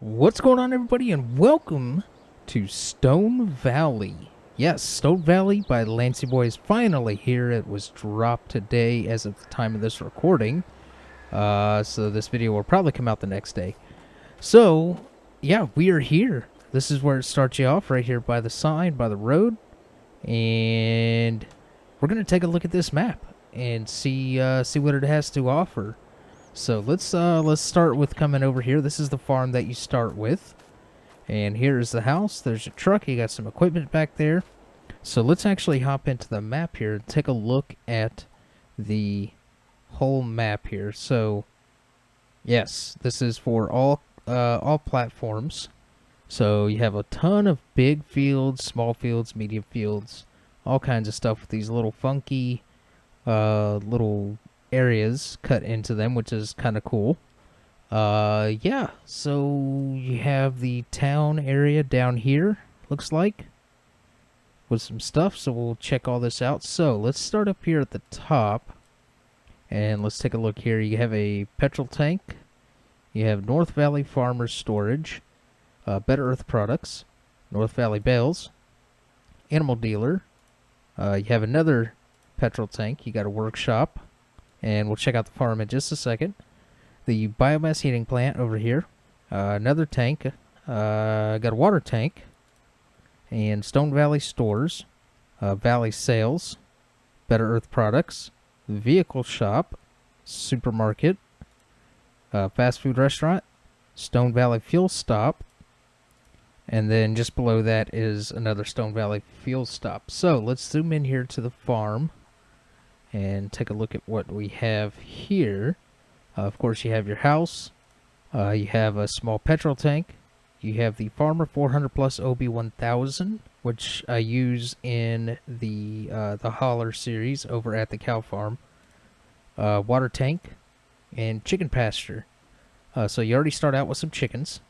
What's going on, everybody, and welcome to Stone Valley. Yes, Stone Valley by Lancey Boy is finally here. It was dropped today as of the time of this recording. So this video will probably come out the next day. So, yeah, we are here. This is where it starts you off, right here by the sign, by the road. And we're going to take a look at this map and see what it has to offer. So let's start with coming over here. This is the farm that you start with. And here's the house. There's your truck. You got some equipment back there. So let's actually hop into the map here and take a look at the whole map here. So yes, this is for all platforms. So you have a ton of big fields, small fields, medium fields, all kinds of stuff with these little funky little areas cut into them, which is kind of cool. Yeah, so you have the town area down here, looks like, with some stuff, so we'll check all this out. So let's start up here at the top, and let's take a look here. You have a petrol tank, you have North Valley Farmers Storage, Better Earth Products, North Valley Bales, Animal Dealer, you have another petrol tank, you got a workshop, and we'll check out the farm in just a second. The biomass heating plant over here. Another tank. Got a water tank. And Stone Valley Stores. Valley Sales. Better Earth Products. Vehicle Shop. Supermarket. Fast food restaurant. Stone Valley Fuel Stop. And then just below that is another Stone Valley Fuel Stop. So let's zoom in here to the farm and take a look at what we have here. Of course, you have your house. You have a small petrol tank. You have the Farmer 400 Plus OB1000, which I use in the Holler series over at the cow farm. Water tank and chicken pasture. So you already start out with some chickens.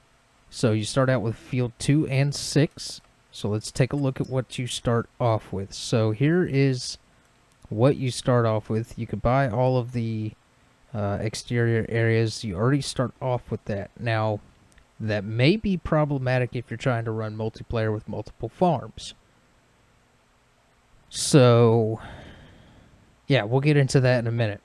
So you start out with field 2 and 6. So let's take a look at what you start off with. So here is what you start off with. You could buy all of the exterior areas. You already start off with that. Now, that may be problematic if you're trying to run multiplayer with multiple farms. So, yeah, we'll get into that in a minute.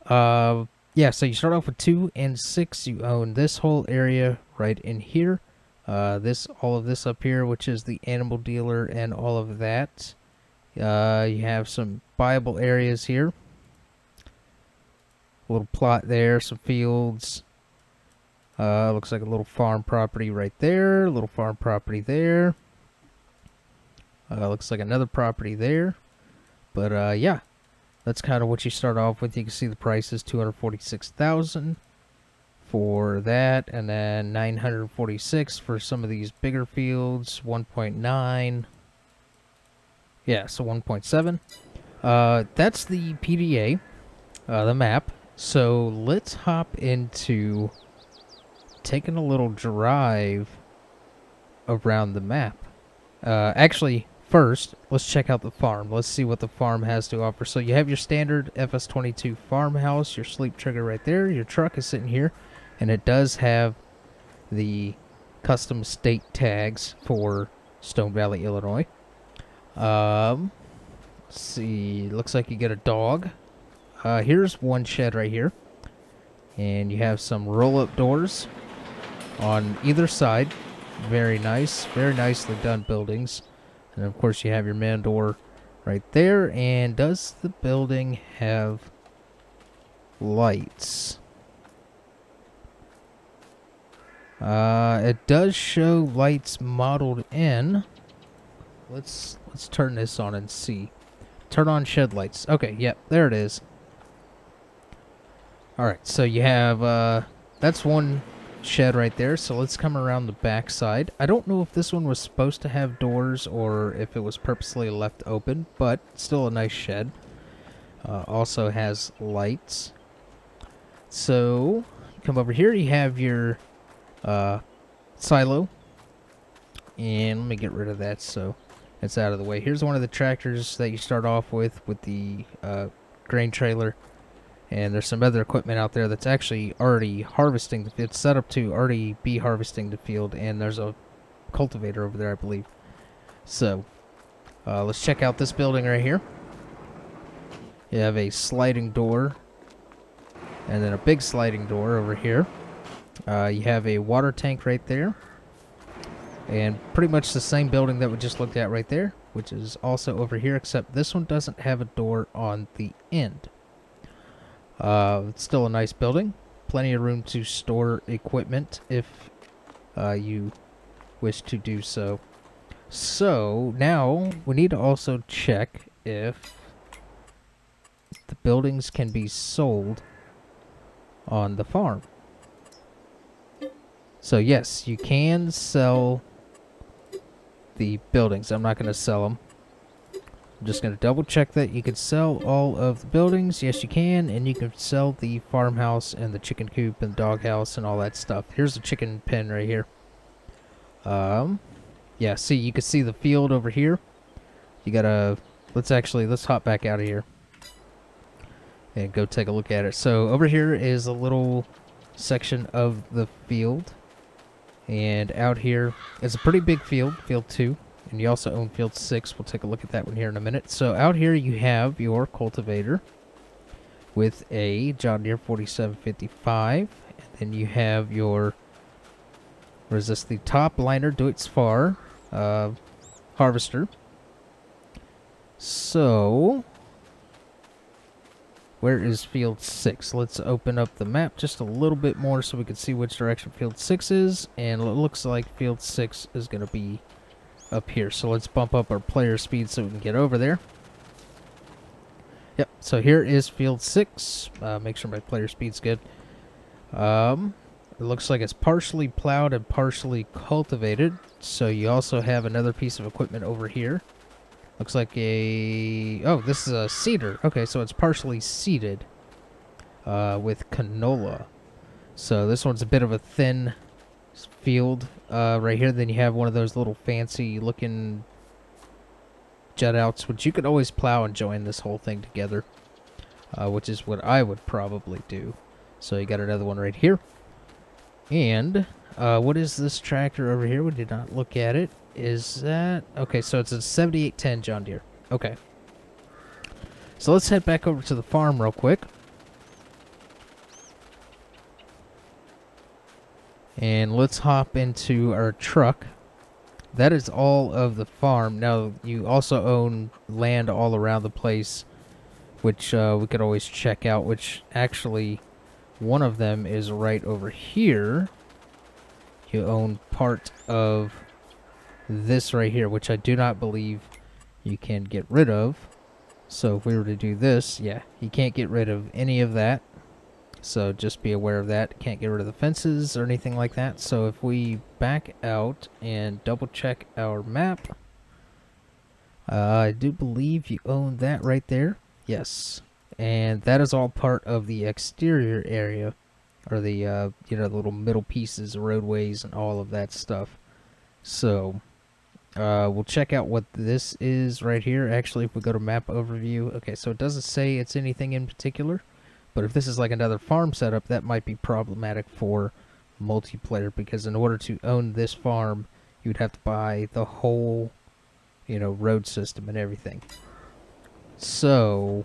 Yeah, so you start off with 2 and 6. You own this whole area right in here. All of this up here, which is the animal dealer and all of that. You have some buyable areas here. A little plot there, some fields. Looks like a little farm property right there. A little farm property there. Looks like another property there. But yeah, that's kind of what you start off with. You can see the price is $246,000 for that, and then $946 for some of these bigger fields. 1.9. Yeah, so 1.7. That's the PDA, the map. So let's hop into taking a little drive around the map. Actually, first, let's check out the farm. Let's see what the farm has to offer. So you have your standard FS22 farmhouse, your sleep trigger right there. Your truck is sitting here, and it does have the custom state tags for Stone Valley, Illinois. Let's see. Looks like you get a dog. Here's one shed right here. And you have some roll-up doors on either side. Very nice. Very nicely done buildings. And of course you have your man door right there. And does the building have lights? It does show lights modeled in. Let's turn this on and see. Turn on shed lights. Okay, yep, there it is. Alright, so you have, that's one shed right there. So let's come around the back side. I don't know if this one was supposed to have doors or if it was purposely left open, but still a nice shed. Also has lights. So, come over here, you have your silo. And let me get rid of that so it's out of the way. Here's one of the tractors that you start off with the grain trailer. And there's some other equipment out there that's actually already harvesting. It's set up to already be harvesting the field, and there's a cultivator over there, I believe. So, let's check out this building right here. You have a sliding door, and then a big sliding door over here. You have a water tank right there. And pretty much the same building that we just looked at right there, which is also over here, except this one doesn't have a door on the end. It's still a nice building. Plenty of room to store equipment if you wish to do so. So now we need to also check if the buildings can be sold on the farm. So yes, you can sell the buildings. I'm not going to sell them. I'm just going to double check that you can sell all of the buildings. Yes, you can. And you can sell the farmhouse and the chicken coop and doghouse and all that stuff. Here's the chicken pen right here. Yeah, see, you can see the field over here. You gotta, let's hop back out of here and go take a look at it. So over here is a little section of the field. And out here, it's a pretty big field, field 2. And you also own field 6. We'll take a look at that one here in a minute. So out here you have your cultivator with a John Deere 4755. And then you have your, what is this, the top liner Deutz Fahr harvester. So, where is field 6? Let's open up the map just a little bit more so we can see which direction field 6 is. And it looks like field 6 is going to be up here. So let's bump up our player speed so we can get over there. Yep, so here is field 6. Make sure my player speed's good. It looks like it's partially plowed and partially cultivated. So you also have another piece of equipment over here. Looks like a... oh, this is a seeder. Okay, so it's partially seeded with canola. So this one's a bit of a thin field right here. Then you have one of those little fancy looking jet outs, which you could always plow and join this whole thing together, which is what I would probably do. So you got another one right here. And what is this tractor over here? We did not look at it. Is that... okay, so it's a 7810 John Deere. Okay. So let's head back over to the farm real quick. And let's hop into our truck. That is all of the farm. Now, you also own land all around the place, which we could always check out, which actually one of them is right over here. You own part of this right here, which I do not believe you can get rid of. So if we were to do this, yeah, you can't get rid of any of that. So just be aware of that. Can't get rid of the fences or anything like that. So if we back out and double check our map, I do believe you own that right there. Yes. And that is all part of the exterior area, or the, you know, the little middle pieces, roadways, and all of that stuff. So, we'll check out what this is right here. Actually, if we go to map overview, okay, so it doesn't say it's anything in particular, but if this is like another farm setup, that might be problematic for multiplayer, because in order to own this farm, you'd have to buy the whole, you know, road system and everything. So,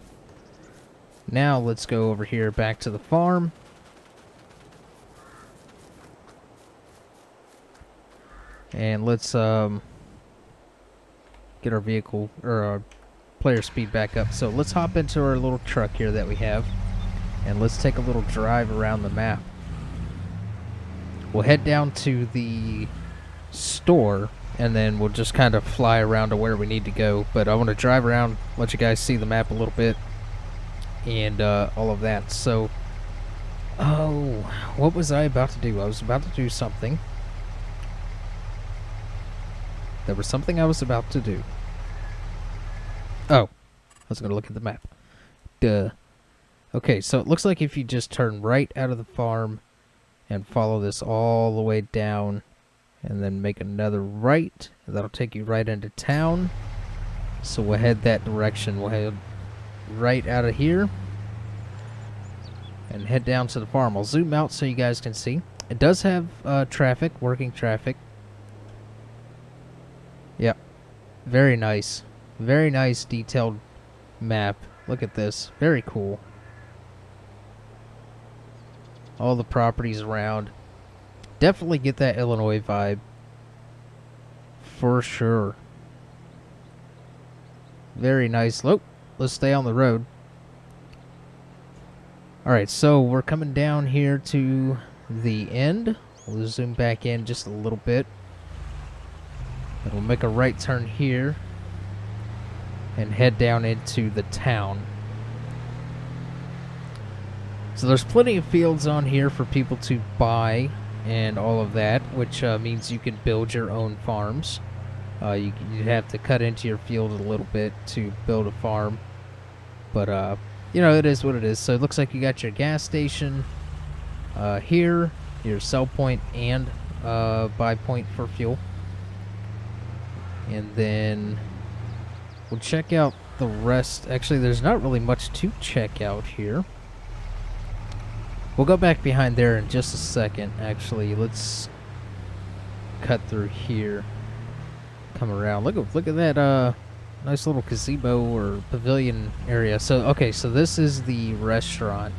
now let's go over here back to the farm. And let's get our vehicle, or our player speed back up. So let's hop into our little truck here that we have, and let's take a little drive around the map. We'll head down to the store, and then we'll just kind of fly around to where we need to go. But I want to drive around, let you guys see the map a little bit, and all of that. So, oh, what was I about to do? I was about to do something. There was something I was about to do. Oh, I was going to look at the map. Duh. Okay, so it looks like if you just turn right out of the farm and follow this all the way down, and then make another right, that'll take you right into town. So we'll head that direction. We'll head right out of here. and head down to the farm. I'll zoom out so you guys can see. It does have traffic, working traffic. Yep. Very nice. Very nice detailed map. Look at this. Very cool. All the properties around. Definitely get that Illinois vibe. For sure. Very nice. Look, let's stay on the road. Alright, so we're coming down here to the end. We'll zoom back in just a little bit. And we'll make a right turn here and head down into the town. So there's plenty of fields on here for people to buy and all of that, which means you can build your own farms. You have to cut into your field a little bit to build a farm. But, you know, it is what it is. So it looks like you got your gas station here, your sell point and buy point for fuel. And then we'll check out the rest. Actually, there's not really much to check out here. We'll go back behind there in just a second. Actually, let's cut through here. Come around. Look at that nice little gazebo or pavilion area. So okay, so this is the restaurant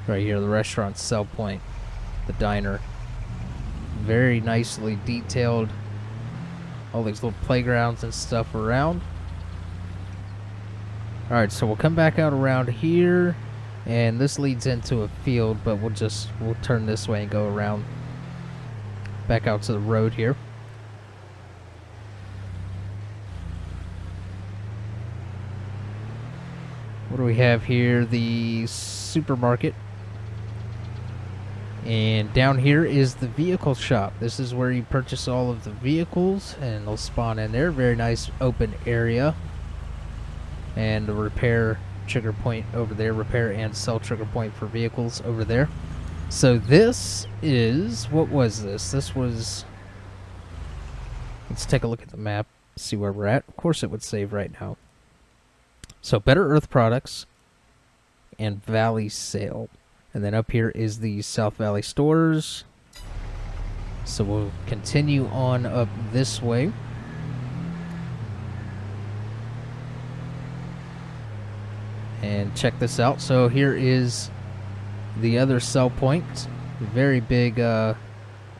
right here. The restaurant sell point, the diner. Very nicely detailed. All these little playgrounds and stuff around. All right, so we'll come back out around here. And this leads into a field, but we'll turn this way and go around back out to the road here. What do we have here? The supermarket. And down here is the vehicle shop. This is where you purchase all of the vehicles, and they'll spawn in there. Very nice open area. And the repair trigger point over there, repair and sell trigger point for vehicles over there. So this is, what was this? This was, let's take a look at the map, see where we're at. Of course it would save right now. So Better Earth Products and Valley Sale. And then up here is the South Valley stores. So we'll continue on up this way. And check this out. So here is the other sell point. Very big,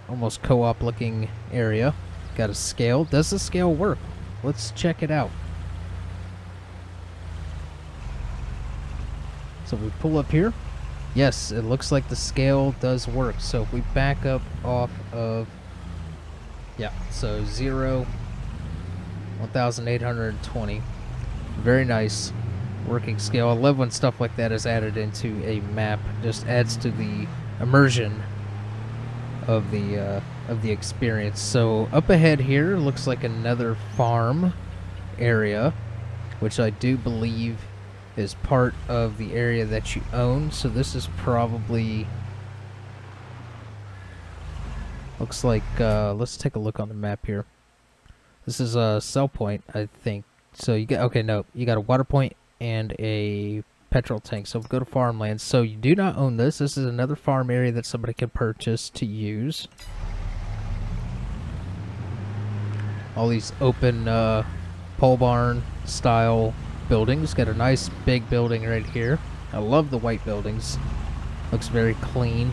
almost co-op looking area. Got a scale. Does the scale work? Let's check it out. So we pull up here. Yes, it looks like the scale does work. So if we back up off of, yeah, so 0, 1,820. Very nice working scale. I love when stuff like that is added into a map. Just adds to the immersion of the experience. So up ahead here looks like another farm area, which I do believe is part of the area that you own. So this is probably, looks like, let's take a look on the map here. This is a sell point, I think. So you got, okay, no, you got a water point and a petrol tank. So we'll go to farmland. So you do not own this. This is another farm area that somebody can purchase to use. All these open pole barn style buildings. Got a nice big building right here. I love the white buildings. Looks very clean.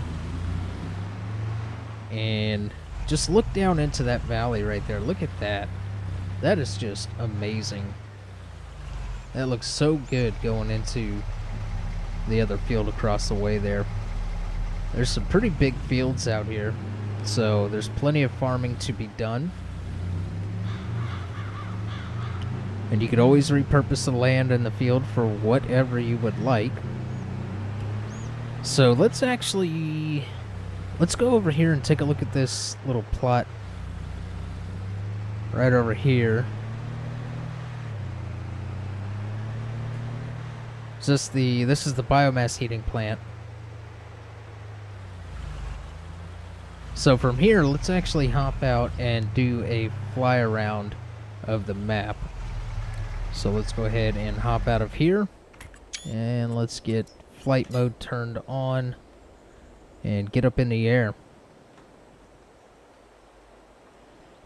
And just look down into that valley right there. Look at that. That is just amazing. That looks so good going into the other field across the way there. There's some pretty big fields out here, so there's plenty of farming to be done. And you could always repurpose the land and the field for whatever you would like. So let's go over here and take a look at this little plot right over here. This is the biomass heating plant. So from here, let's actually hop out and do a fly around of the map. So let's go ahead and hop out of here, and let's get flight mode turned on and get up in the air.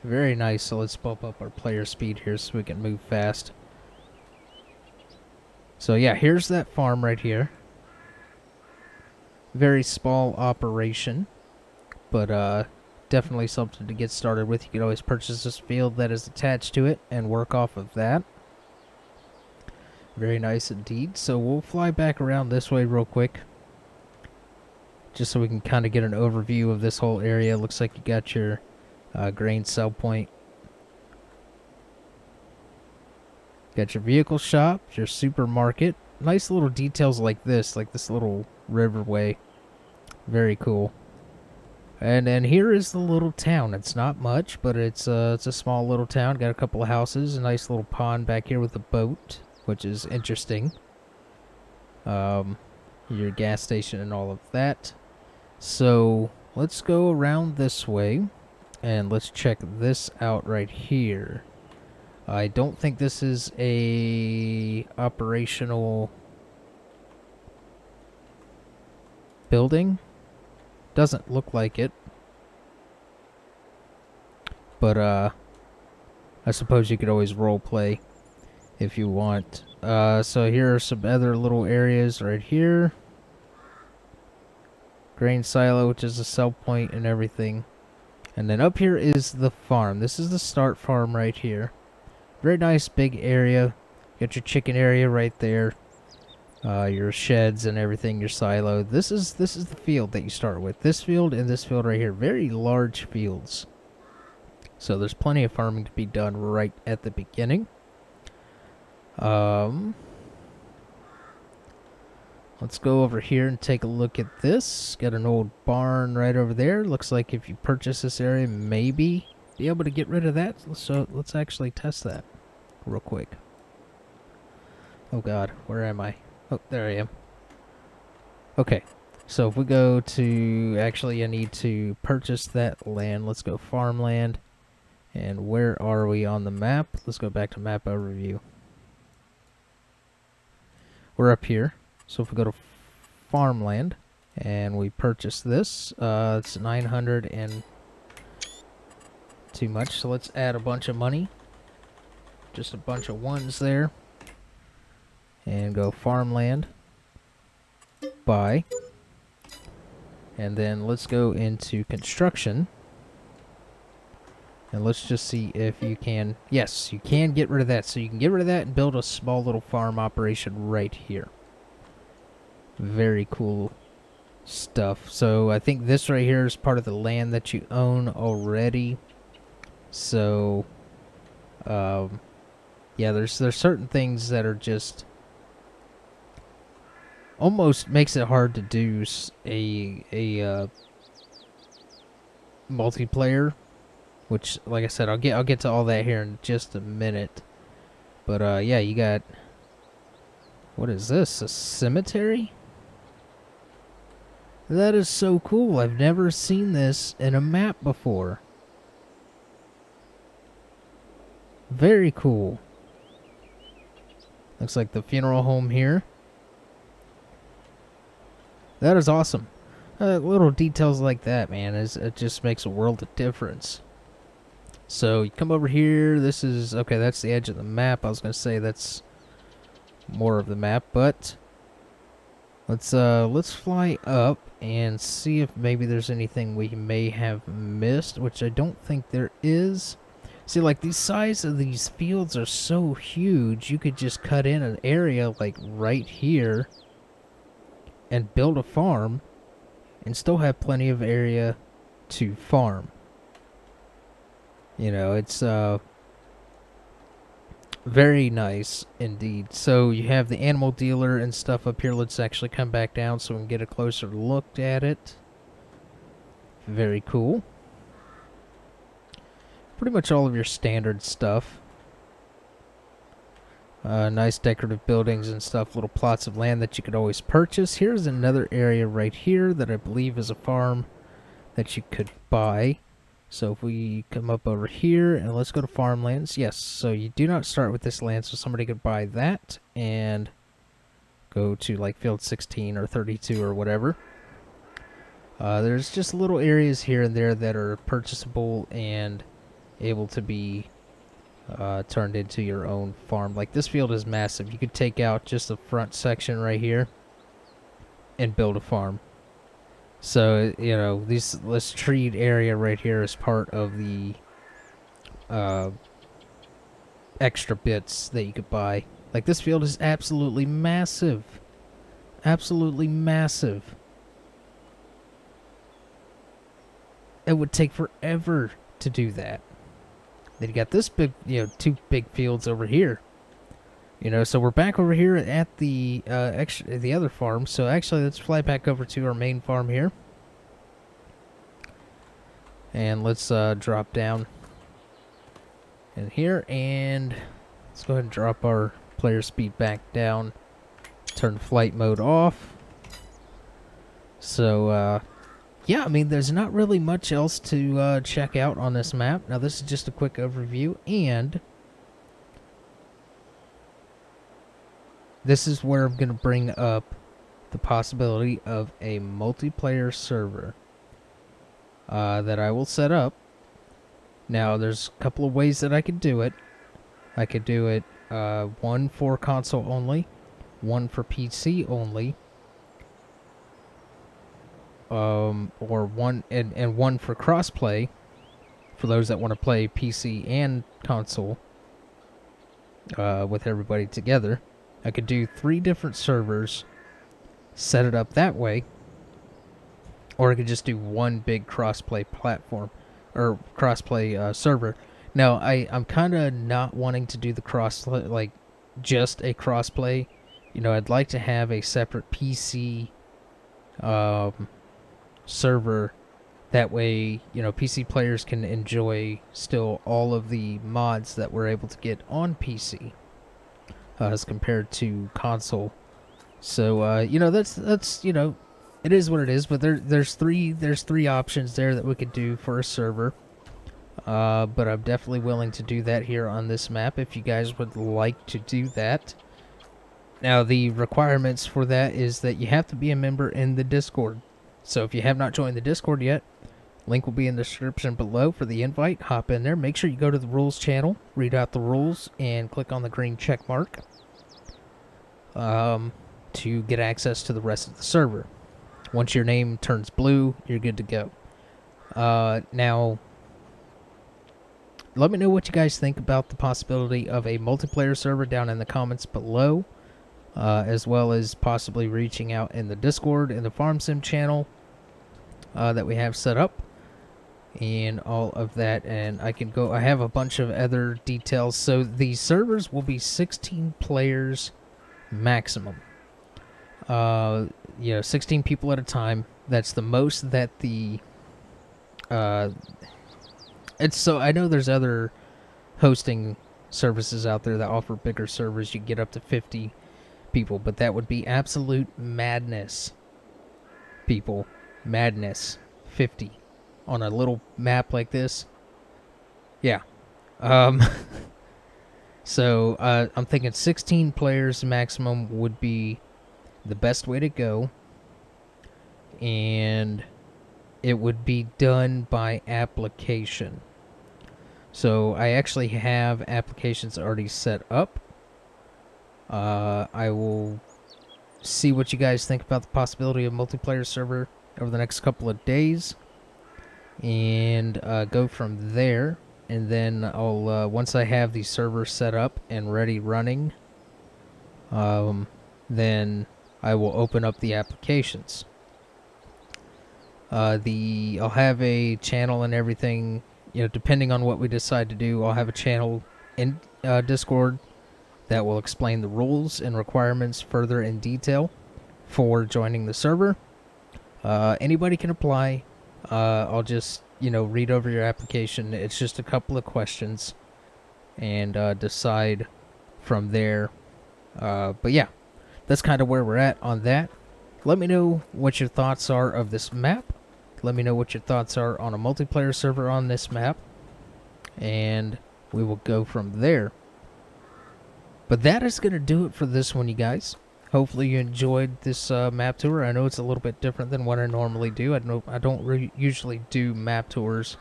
Very nice. So let's bump up our player speed here so we can move fast. So yeah, here's that farm right here. Very small operation, but definitely something to get started with. You can always purchase this field that is attached to it and work off of that. Very nice indeed. So we'll fly back around this way real quick, just so we can kind of get an overview of this whole area. Looks like you got your grain sell point. Got your vehicle shop, your supermarket. Nice little details like this little riverway. Very cool. And then here is the little town. It's not much, but it's a small little town. Got a couple of houses, a nice little pond back here with a boat, which is interesting. Your gas station and all of that. So let's go around this way and let's check this out right here. I don't think this is a operational building. Doesn't look like it. But I suppose you could always role play if you want. So here are some other little areas right here. Grain silo, which is a sell point and everything. And then up here is the farm. This is the start farm right here. Very nice big area. Got your chicken area right there. Your sheds and everything, your silo. This is the field that you start with. This field and this field right here. Very large fields. So there's plenty of farming to be done right at the beginning. Let's go over here and take a look at this. Got an old barn right over there. Looks like if you purchase this area, maybe be able to get rid of that. So let's actually test that real quick. Oh god, where am I? Oh, there I am. Okay, so if we go to... Actually, I need to purchase that land. Let's go farmland. And where are we on the map? Let's go back to map overview. We're up here. So if we go to farmland and we purchase this, it's 900 and too much. So let's add a bunch of money. Just a bunch of ones there. And go farmland. Buy. And then let's go into construction. And let's just see if you can... Yes, you can get rid of that. So you can get rid of that and build a small little farm operation right here. Very cool stuff. So I think this right here is part of the land that you own already. So, yeah, there's certain things that are just... Almost makes it hard to do a multiplayer. Which, like I said, I'll get to all that here in just a minute. But yeah, you got... What is this? A cemetery? That is so cool. I've never seen this in a map before. Very cool. Looks like the funeral home here. That is awesome. Little details like that, man, it just makes a world of difference. So you come over here. This is... Okay, that's the edge of the map. I was going to say that's more of the map, but... Let's fly up and see if maybe there's anything we may have missed, which I don't think there is. See, like, the size of these fields are so huge, you could just cut in an area, like, right here and build a farm and still have plenty of area to farm. You know, it's, very nice indeed. So you have the animal dealer and stuff up here. Let's actually come back down so we can get a closer look at it. Very cool. Pretty much all of your standard stuff. Nice decorative buildings and stuff. Little plots of land that you could always purchase. Here's another area right here that I believe is a farm that you could buy. So if we come up over here and let's go to farmlands. Yes, so you do not start with this land, so somebody could buy that and go to like field 16 or 32 or whatever. There's just little areas here and there that are purchasable and able to be turned into your own farm. Like this field is massive. You could take out just the front section right here and build a farm. So, you know, this treed area right here is part of the extra bits that you could buy. Like this field is absolutely massive. Absolutely massive. It would take forever to do that. Then you got this big, you know, 2 big fields over here. You know, so we're back over here at the the other farm. So actually, let's fly back over to our main farm here, and let's drop down in here, and let's go ahead and drop our player speed back down. Turn flight mode off. So yeah, I mean, there's not really much else to check out on this map. Now, this is just a quick overview, and this is where I'm going to bring up the possibility of a multiplayer server that I will set up. Now, there's a couple of ways that I could do it. I could do it one for console only, one for PC only, or one and one for crossplay for those that want to play PC and console with everybody together. I could do 3 different servers, set it up that way, or I could just do one big crossplay platform or crossplay server. Now, I'm kind of not wanting to do the like just a crossplay. You know, I'd like to have a separate PC server. That way, you know, PC players can enjoy still all of the mods that we're able to get on PC as compared to console. So you know, that's you know, it is what it is. But there's three options there that we could do for a server. But I'm definitely willing to do that here on this map if you guys would like to do that. Now, the requirements for that is that you have to be a member in the Discord. So if you have not joined the Discord yet, link will be in the description below for the invite. Hop in there. Make sure you go to the rules channel, read out the rules, and click on the green check mark to get access to the rest of the server. Once your name turns blue, you're good to go. Now, let me know what you guys think about the possibility of a multiplayer server down in the comments below, as well as possibly reaching out in the Discord and the Farm Sim channel that we have set up, and all of that. And I have a bunch of other details. So the servers will be 16 players maximum. You know, 16 people at a time. That's the most that the so I know there's other hosting services out there that offer bigger servers. You get up to 50 people, but that would be absolute madness. People, madness. 50 on a little map like this. Yeah. So I'm thinking 16 players maximum would be the best way to go, and it would be done by application. So I actually have applications already set up. I will see what you guys think about the possibility of multiplayer server over the next couple of days, and go from there. And then I'll once I have the server set up and ready running, then I will open up the applications. I'll have a channel and everything, you know, depending on what we decide to do. I'll have a channel in Discord that will explain the rules and requirements further in detail for joining the server. Anybody can apply. I'll just, you know, read over your application. It's just a couple of questions, and decide from there. But yeah, that's kind of where we're at on that. Let me know what your thoughts are of this map. Let me know what your thoughts are on a multiplayer server on this map, and we will go from there. But that is going to do it for this one, you guys. Hopefully you enjoyed this map tour. I know it's a little bit different than what I normally do. I don't usually do map tours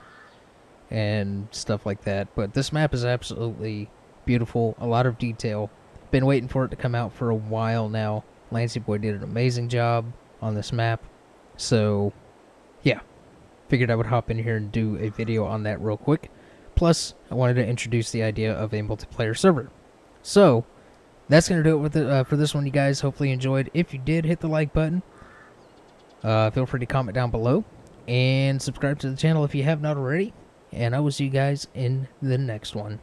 and stuff like that, but this map is absolutely beautiful. A lot of detail. Been waiting for it to come out for a while now. Lancey Boy did an amazing job on this map. So, yeah. Figured I would hop in here and do a video on that real quick. Plus, I wanted to introduce the idea of a multiplayer server. So, that's going to do it with for this one, you guys. Hopefully you enjoyed. If you did, hit the like button. Feel free to comment down below. And subscribe to the channel if you have not already. And I will see you guys in the next one.